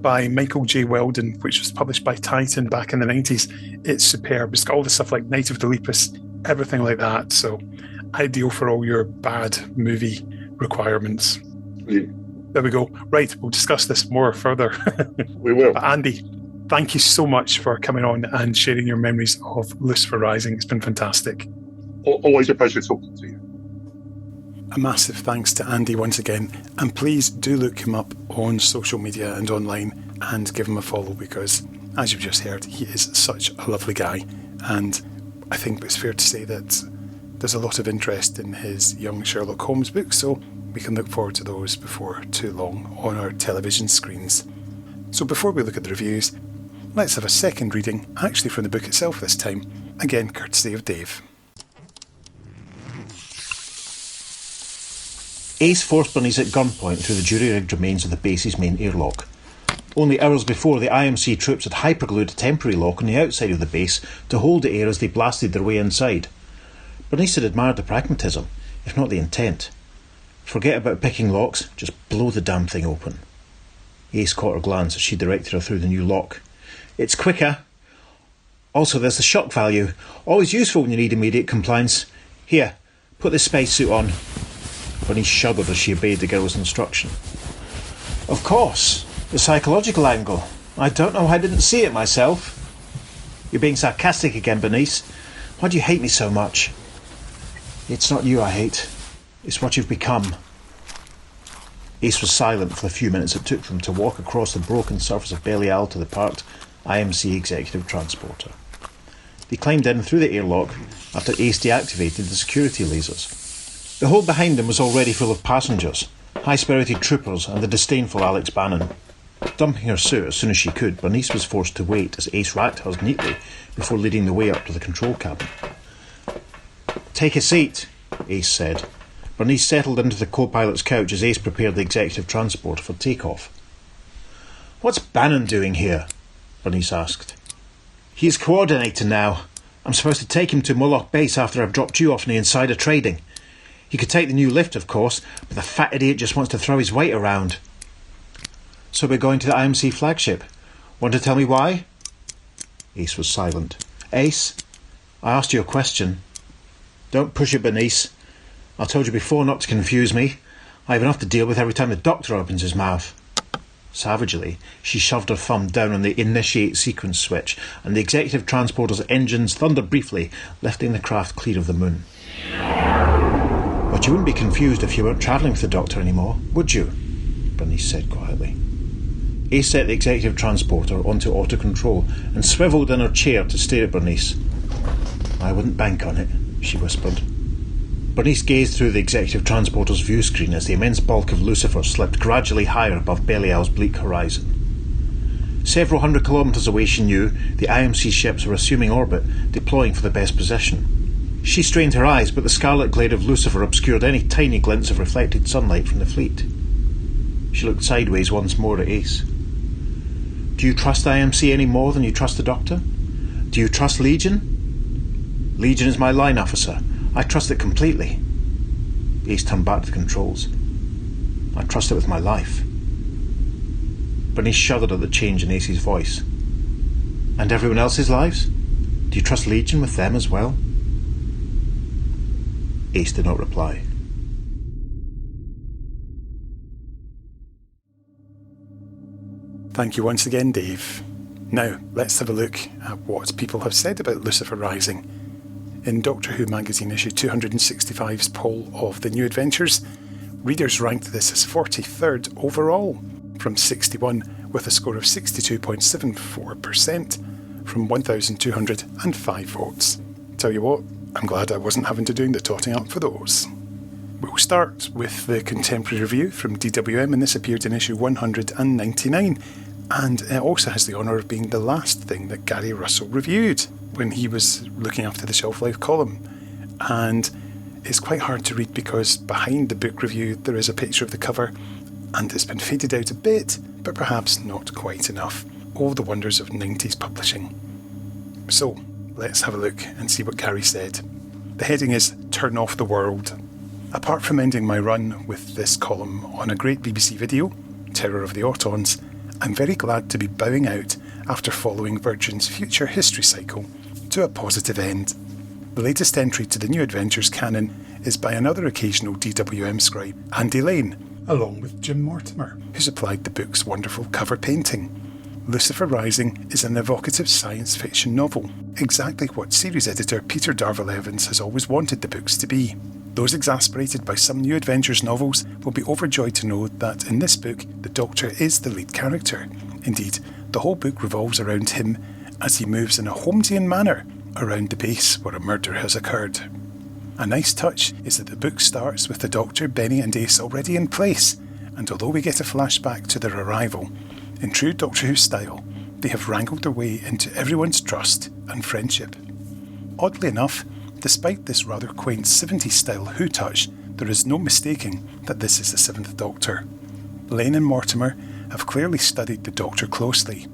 by Michael J. Weldon, which was published by Titan back in the 90s. It's superb. It's got all the stuff like Night of the Lepus, everything like that. So ideal for all your bad movie requirements. Yeah. There we go. Right, we'll discuss this more further. We will. But Andy, thank you so much for coming on and sharing your memories of Lucifer Rising. It's been fantastic. Always a pleasure talking to you. A massive thanks to Andy once again, and please do look him up on social media and online and give him a follow, because as you've just heard, he is such a lovely guy, and I think it's fair to say that there's a lot of interest in his Young Sherlock Holmes books, so we can look forward to those before too long on our television screens. So before we look at the reviews, let's have a second reading, actually from the book itself this time, again courtesy of Dave. Ace forced Bernice at gunpoint through the jury-rigged remains of the base's main airlock. Only hours before, the IMC troops had hyperglued a temporary lock on the outside of the base to hold the air as they blasted their way inside. Bernice had admired the pragmatism, if not the intent. Forget about picking locks, just blow the damn thing open. Ace caught her glance as she directed her through the new lock. It's quicker. Also, there's the shock value. Always useful when you need immediate compliance. Here, put this spacesuit on. Bernice shuddered as she obeyed the girl's instruction. Of course, the psychological angle. I don't know why I didn't see it myself. You're being sarcastic again, Bernice. Why do you hate me so much? It's not you I hate. It's what you've become. Ace was silent for the few minutes it took them to walk across the broken surface of Belial to the parked IMC executive transporter. They climbed in through the airlock after Ace deactivated the security lasers. The hold behind them was already full of passengers, high-spirited troopers and the disdainful Alex Bannon. Dumping her suit as soon as she could, Bernice was forced to wait as Ace racked hers neatly before leading the way up to the control cabin. Take a seat, Ace said. Bernice settled into the co-pilot's couch as Ace prepared the executive transport for takeoff. What's Bannon doing here? Bernice asked. He's coordinator now. I'm supposed to take him to Moloch base after I've dropped you off in the insider trading. He could take the new lift, of course, but the fat idiot just wants to throw his weight around. So we're going to the IMC flagship. Want to tell me why? Ace was silent. Ace, I asked you a question. Don't push it, Bernice. I told you before not to confuse me. I have enough to deal with every time the doctor opens his mouth. Savagely, she shoved her thumb down on the initiate sequence switch, and the executive transporter's engines thundered briefly, lifting the craft clear of the moon. But you wouldn't be confused if you weren't travelling with the doctor anymore, would you? Bernice said quietly. Ace set the executive transporter onto auto-control and swivelled in her chair to stare at Bernice. I wouldn't bank on it, she whispered. Bernice gazed through the executive transporter's view screen as the immense bulk of Lucifer slipped gradually higher above Belial's bleak horizon. Several hundred kilometres away, she knew, the IMC ships were assuming orbit, deploying for the best position. She strained her eyes, but the scarlet glare of Lucifer obscured any tiny glints of reflected sunlight from the fleet. She looked sideways once more at Ace. Do you trust IMC any more than you trust the Doctor? Do you trust Legion? Legion is my line officer. I trust it completely. Ace turned back to the controls. I trust it with my life. Bernice shuddered at the change in Ace's voice. And everyone else's lives? Do you trust Legion with them as well? Ace did not reply. Thank you once again, Dave. Now, let's have a look at what people have said about Lucifer Rising. In Doctor Who magazine issue 265's poll of the New Adventures, readers ranked this as 43rd overall, from 61, with a score of 62.74% from 1,205 votes. Tell you what, I'm glad I wasn't having to do the totting up for those. We'll start with the contemporary review from DWM, and this appeared in issue 199, and it also has the honour of being the last thing that Gary Russell reviewed when he was looking after the Shelf Life column. And it's quite hard to read because behind the book review there is a picture of the cover, and it's been faded out a bit, but perhaps not quite enough. All the wonders of 90s publishing. So, let's have a look and see what Gary said. The heading is Turn Off the World. Apart from ending my run with this column on a great BBC video, Terror of the Autons, I'm very glad to be bowing out after following Virgin's Future History cycle to a positive end. The latest entry to the New Adventures canon is by another occasional DWM scribe, Andy Lane, along with Jim Mortimer, who supplied the book's wonderful cover painting. Lucifer Rising is an evocative science fiction novel, exactly what series editor Peter Darvill Evans has always wanted the books to be. Those exasperated by some New Adventures novels will be overjoyed to know that in this book, the Doctor is the lead character. Indeed, the whole book revolves around him as he moves in a Holmesian manner around the base where a murder has occurred. A nice touch is that the book starts with the Doctor, Benny and Ace already in place, and although we get a flashback to their arrival, in true Doctor Who style, they have wrangled their way into everyone's trust and friendship. Oddly enough, despite this rather quaint 70s style Who touch, there is no mistaking that this is the Seventh Doctor. Lane and Mortimer have clearly studied the Doctor closely.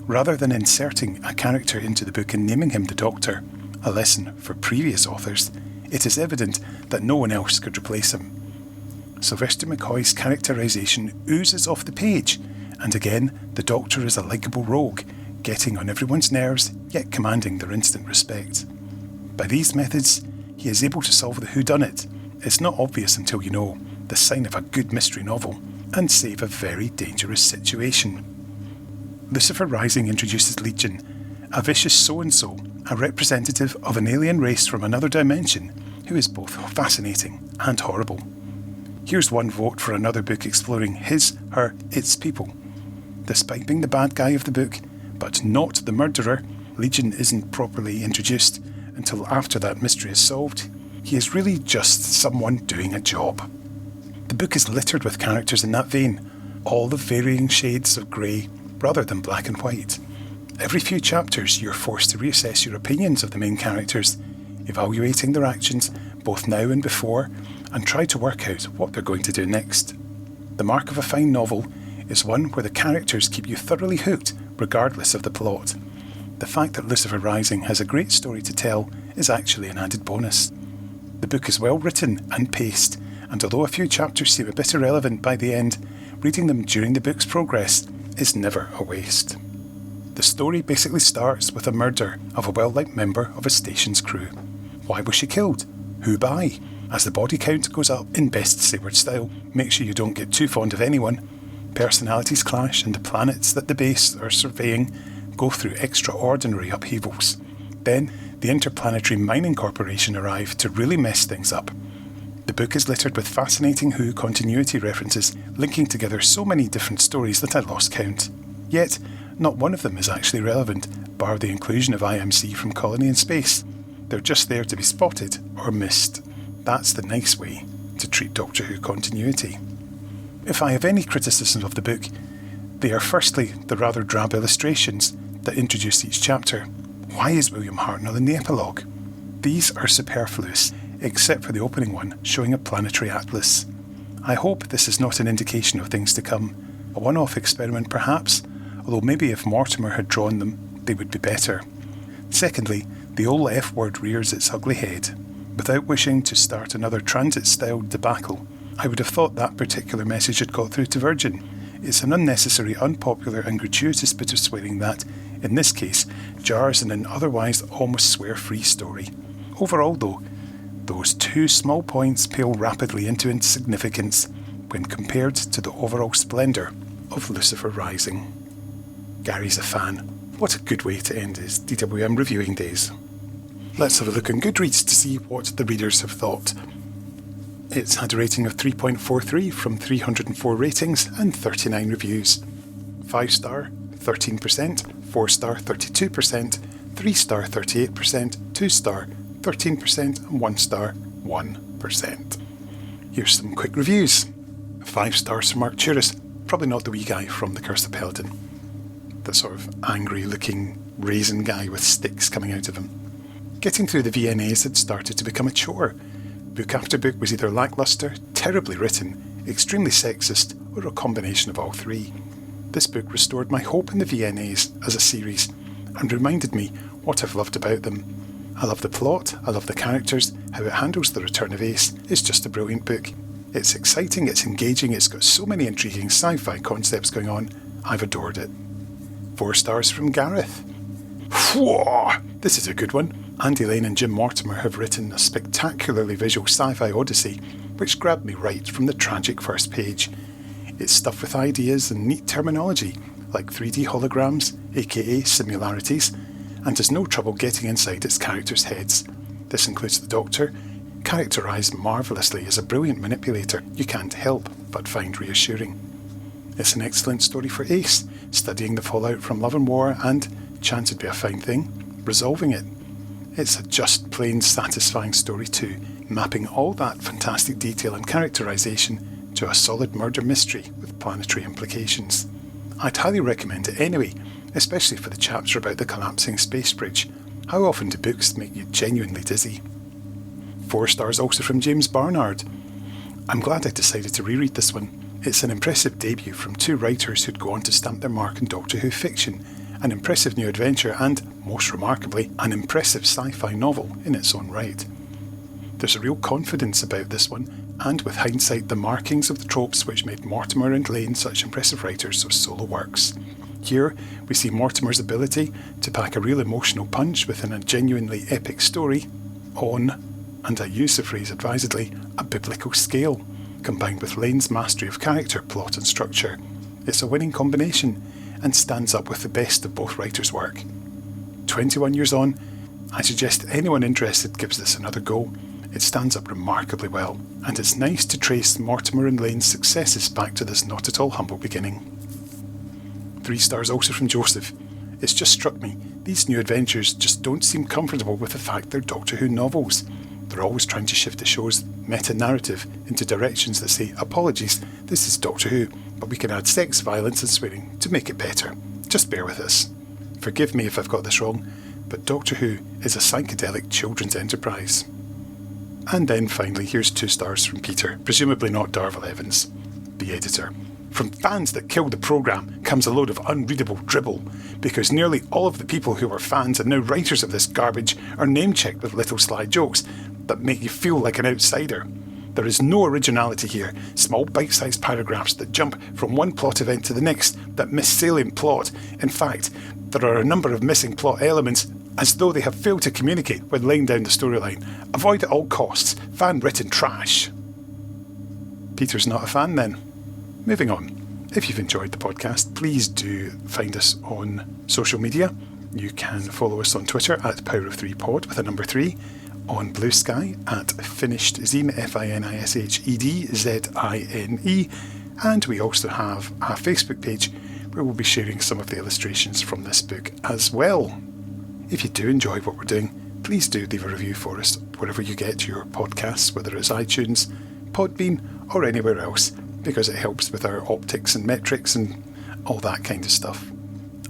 Rather than inserting a character into the book and naming him the Doctor, a lesson for previous authors, it is evident that no one else could replace him. Sylvester McCoy's characterisation oozes off the page, and again, the Doctor is a likeable rogue, getting on everyone's nerves, yet commanding their instant respect. By these methods, he is able to solve the whodunit. It's not obvious until you know, the sign of a good mystery novel, and save a very dangerous situation. Lucifer Rising introduces Legion, a vicious so-and-so, a representative of an alien race from another dimension, who is both fascinating and horrible. Here's one vote for another book exploring his, her, its people. Despite being the bad guy of the book, but not the murderer, Legion isn't properly introduced until after that mystery is solved. He is really just someone doing a job. The book is littered with characters in that vein, all of varying shades of grey rather than black and white. Every few chapters you're forced to reassess your opinions of the main characters, evaluating their actions both now and before, and try to work out what they're going to do next. The mark of a fine novel is one where the characters keep you thoroughly hooked regardless of the plot. The fact that Lucifer Rising has a great story to tell is actually an added bonus. The book is well written and paced, and although a few chapters seem a bit irrelevant by the end, reading them during the book's progress is never a waste. The story basically starts with a murder of a well-liked member of a station's crew. Why was she killed? Who by? As the body count goes up in best Seward style, make sure you don't get too fond of anyone. Personalities clash and the planets that the base are surveying go through extraordinary upheavals. Then, the Interplanetary Mining Corporation arrive to really mess things up. The book is littered with fascinating Who continuity references, linking together so many different stories that I lost count. Yet, not one of them is actually relevant, bar the inclusion of IMC from Colony in Space. They're just there to be spotted or missed. That's the nice way to treat Doctor Who continuity. If I have any criticisms of the book, they are firstly the rather drab illustrations that introduce each chapter. Why is William Hartnell in the epilogue? These are superfluous, except for the opening one showing a planetary atlas. I hope this is not an indication of things to come. A one-off experiment perhaps, although maybe if Mortimer had drawn them, they would be better. Secondly, the old F word rears its ugly head. Without wishing to start another transit-style debacle, I would have thought that particular message had got through to Virgin. It's an unnecessary, unpopular and gratuitous bit of swearing that, in this case, jars in an otherwise almost swear-free story. Overall though, those two small points pale rapidly into insignificance when compared to the overall splendour of Lucifer Rising. Gary's a fan. What a good way to end his DWM reviewing days. Let's have a look on Goodreads to see what the readers have thought. It's had a rating of 3.43 from 304 ratings and 39 reviews. 5-star, 13%, 4-star, 32%, 3-star, 38%, 2-star, 13% and 1-star, 1%. Here's some quick reviews. 5 stars from Arcturus, probably not the wee guy from The Curse of Peladon. The sort of angry looking raisin guy with sticks coming out of him. Getting through the VNAs had started to become a chore. Book after book was either lacklustre, terribly written, extremely sexist, or a combination of all three. This book restored my hope in the VNAs as a series and reminded me what I've loved about them. I love the plot, I love the characters, how it handles the return of Ace. It's just a brilliant book. It's exciting, it's engaging, it's got so many intriguing sci-fi concepts going on. I've adored it. 4 stars from Gareth. Whoa! This is a good one. Andy Lane and Jim Mortimer have written a spectacularly visual sci-fi odyssey which grabbed me right from the tragic first page. It's stuffed with ideas and neat terminology like 3D holograms, aka similarities, and has no trouble getting inside its characters' heads. This includes the Doctor, characterised marvellously as a brilliant manipulator you can't help but find reassuring. It's an excellent story for Ace, studying the fallout from love and war and, chance would be a fine thing, resolving it. It's a just plain satisfying story too, mapping all that fantastic detail and characterisation to a solid murder mystery with planetary implications. I'd highly recommend it anyway, especially for the chapter about the collapsing space bridge. How often do books make you genuinely dizzy? 4 stars also from James Barnard. I'm glad I decided to reread this one. It's an impressive debut from 2 writers who'd go on to stamp their mark in Doctor Who fiction, an impressive new adventure and, most remarkably, an impressive sci-fi novel in its own right. There's a real confidence about this one, and with hindsight the markings of the tropes which made Mortimer and Lane such impressive writers of solo works. Here we see Mortimer's ability to pack a real emotional punch within a genuinely epic story on, and I use the phrase advisedly, a biblical scale, combined with Lane's mastery of character, plot and structure. It's a winning combination and stands up with the best of both writers' work. 21 years on, I suggest anyone interested gives this another go. It stands up remarkably well, and it's nice to trace Mortimer and Lane's successes back to this not at all humble beginning. 3 stars also from Joseph. It's just struck me, these new adventures just don't seem comfortable with the fact they're Doctor Who novels. They're always trying to shift the show's meta-narrative into directions that say, apologies, this is Doctor Who, but we can add sex, violence and swearing to make it better. Just bear with us. Forgive me if I've got this wrong, but Doctor Who is a psychedelic children's enterprise. And then finally, here's 2 stars from Peter, presumably not Darvel Evans, the editor. From fans that killed the programme comes a load of unreadable dribble, because nearly all of the people who were fans and now writers of this garbage are name-checked with little sly jokes that make you feel like an outsider. There is no originality here, small bite-sized paragraphs that jump from one plot event to the next that miss salient plot. In fact, there are a number of missing plot elements as though they have failed to communicate when laying down the storyline. Avoid at all costs, fan-written trash. Peter's not a fan then. Moving on. If you've enjoyed the podcast, please do find us on social media. You can follow us on Twitter at Power of 3Pod with a number 3, on Blue Sky at Finished Zine, FINISHEDZINE, and we also have a Facebook page where we'll be sharing some of the illustrations from this book as well. If you do enjoy what we're doing, please do leave a review for us wherever you get your podcasts, whether it's iTunes, Podbean or anywhere else, because it helps with our optics and metrics and all that kind of stuff.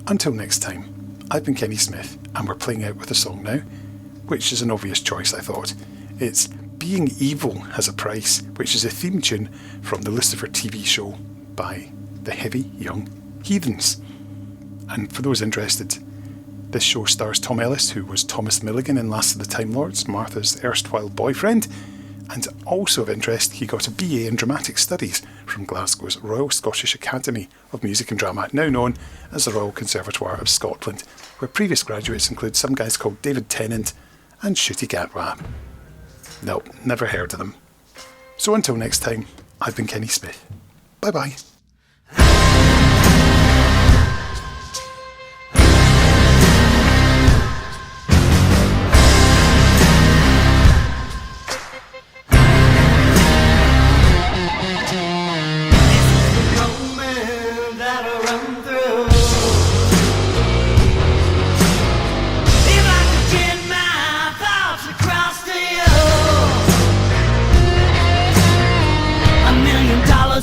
Until next time, I've been Kenny Smith and we're playing out with a song now, which is an obvious choice, I thought. It's Being Evil Has a Price, which is a theme tune from the Lucifer TV show by the Heavy Young Heathens. And for those interested, This show stars Tom Ellis, who was Thomas Milligan in Last of the Time Lords, Martha's erstwhile boyfriend, and also of interest, he got a BA in Dramatic Studies from Glasgow's Royal Scottish Academy of Music and Drama, now known as the Royal Conservatoire of Scotland, where previous graduates include some guys called David Tennant and Shooty Gatwap. Nope, never heard of them. So until next time, I've been Kenny Smith. Bye bye.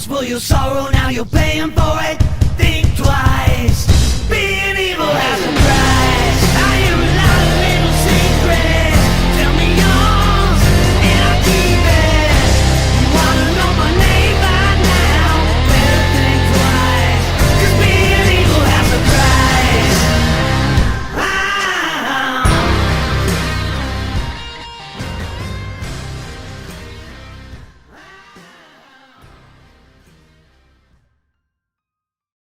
For your sorrow, now you're paying for